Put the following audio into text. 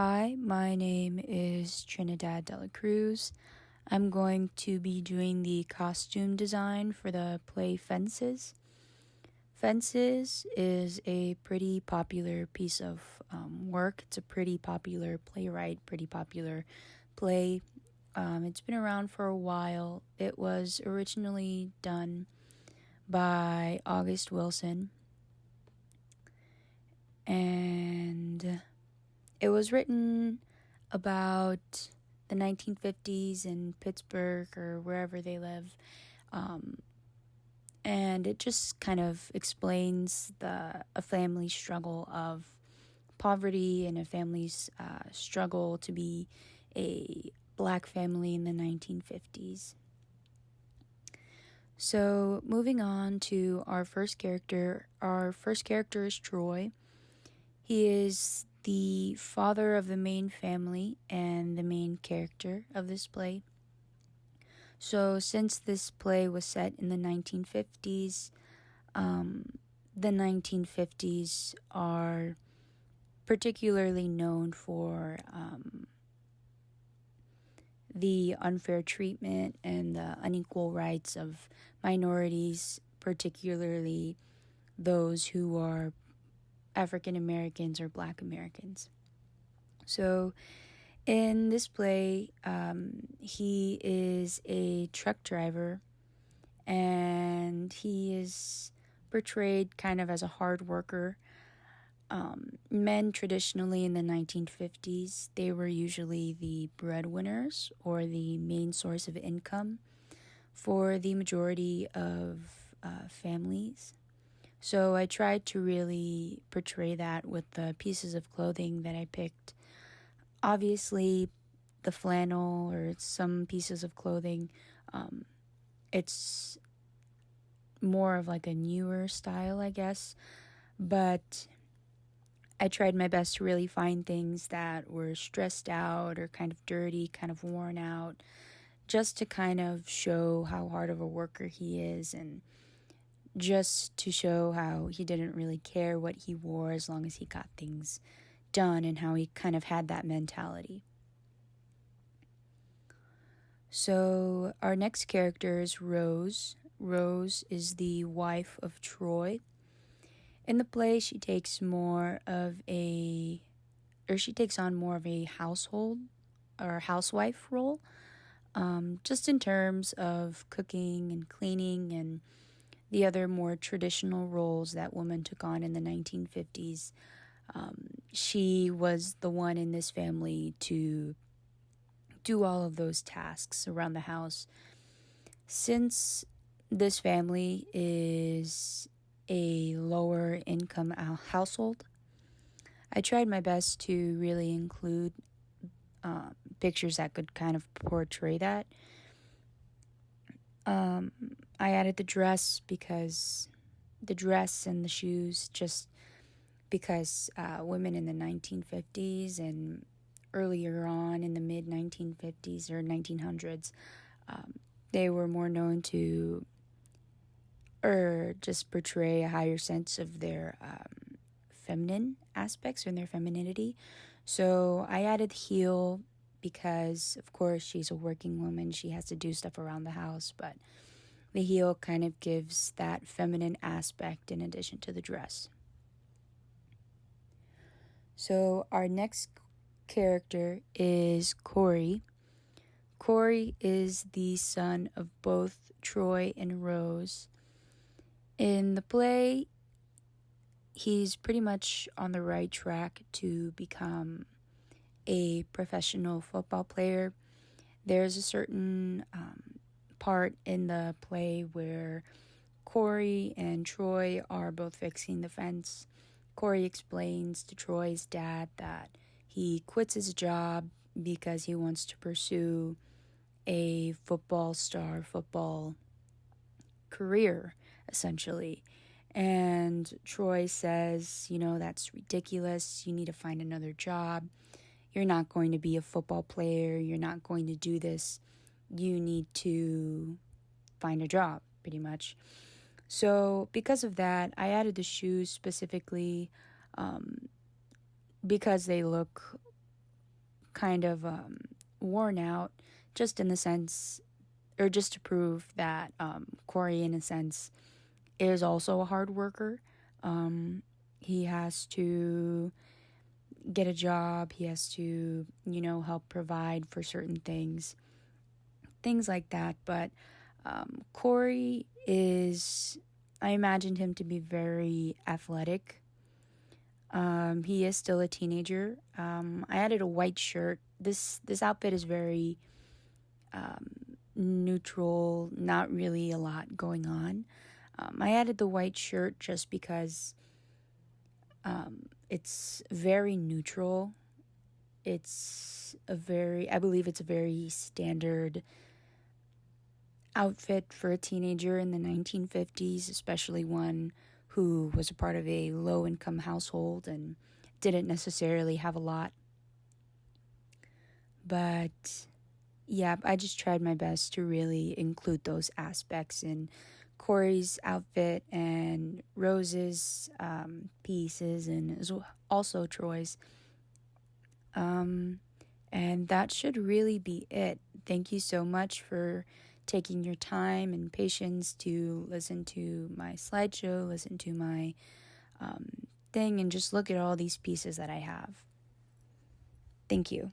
Hi, my name is Trinidad Dela Cruz. I'm going to be doing the costume design for the play Fences. Fences is a pretty popular piece of work. It's a pretty popular playwright, pretty popular play. It's been around for a while. It was originally done by August Wilson, and it was written about the 1950s in Pittsburgh or wherever they live. And it just kind of explains a family's struggle of poverty and a family's struggle to be a black family in the 1950s. So, moving on to our first character. Our first character is Troy. He is the father of the main family and the main character of this play. So, since this play was set in the 1950s, the 1950s are particularly known for the unfair treatment and the unequal rights of minorities, particularly those who are African Americans or Black Americans. So, in this play, he is a truck driver, and he is portrayed kind of as a hard worker. Men traditionally in the 1950s, they were usually the breadwinners or the main source of income for the majority of families. So I tried to really portray that with the pieces of clothing that I picked. Obviously, the flannel or some pieces of clothing, it's more of like a newer style, I guess. But I tried my best to really find things that were stressed out or kind of dirty, kind of worn out, just to kind of show how hard of a worker he is, and just to show how he didn't really care what he wore as long as he got things done, and how he kind of had that mentality. So our next character is Rose. Rose is the wife of Troy. In the play, she takes on more of a household or housewife role, just in terms of cooking and cleaning and the other more traditional roles that women took on in the 1950s. She was the one in this family to do all of those tasks around the house. Since this family is a lower income household, I tried my best to really include pictures that could kind of portray that. I added the dress and the shoes, just because women in the 1950s and earlier on in the mid 1950s or 1900s, they were more known to or just portray a higher sense of their feminine aspects and their femininity. So I added heel because, of course, she's a working woman. She has to do stuff around the house, but the heel kind of gives that feminine aspect in addition to the dress. So our next character is Corey. Corey is the son of both Troy and Rose. In the play, he's pretty much on the right track to become a professional football player. There's a certain part in the play where Corey and Troy are both fixing the fence. Corey explains to Troy's dad that he quits his job because he wants to pursue a football career, essentially. And Troy says, that's ridiculous. You need to find another job. You're not going to be a football player. You're not going to do this. You need to find a job, pretty much. So because of that, I added the shoes specifically because they look kind of worn out, just in the sense, or just to prove that Corey, in a sense, is also a hard worker. He has to get a job, he has to, help provide for certain things like that. But Corey is, I imagined him to be very athletic. He is still a teenager. I added a white shirt. This outfit is very neutral, not really a lot going on. I added the white shirt just because it's very neutral. I believe it's a very standard outfit for a teenager in the 1950s, especially one who was a part of a low income household and didn't necessarily have a lot. But yeah, I just tried my best to really include those aspects in Corey's outfit and Rose's pieces, and also Troy's. And that should really be it. Thank you so much for taking your time and patience to listen to my slideshow, listen to my thing, and just look at all these pieces that I have. Thank you.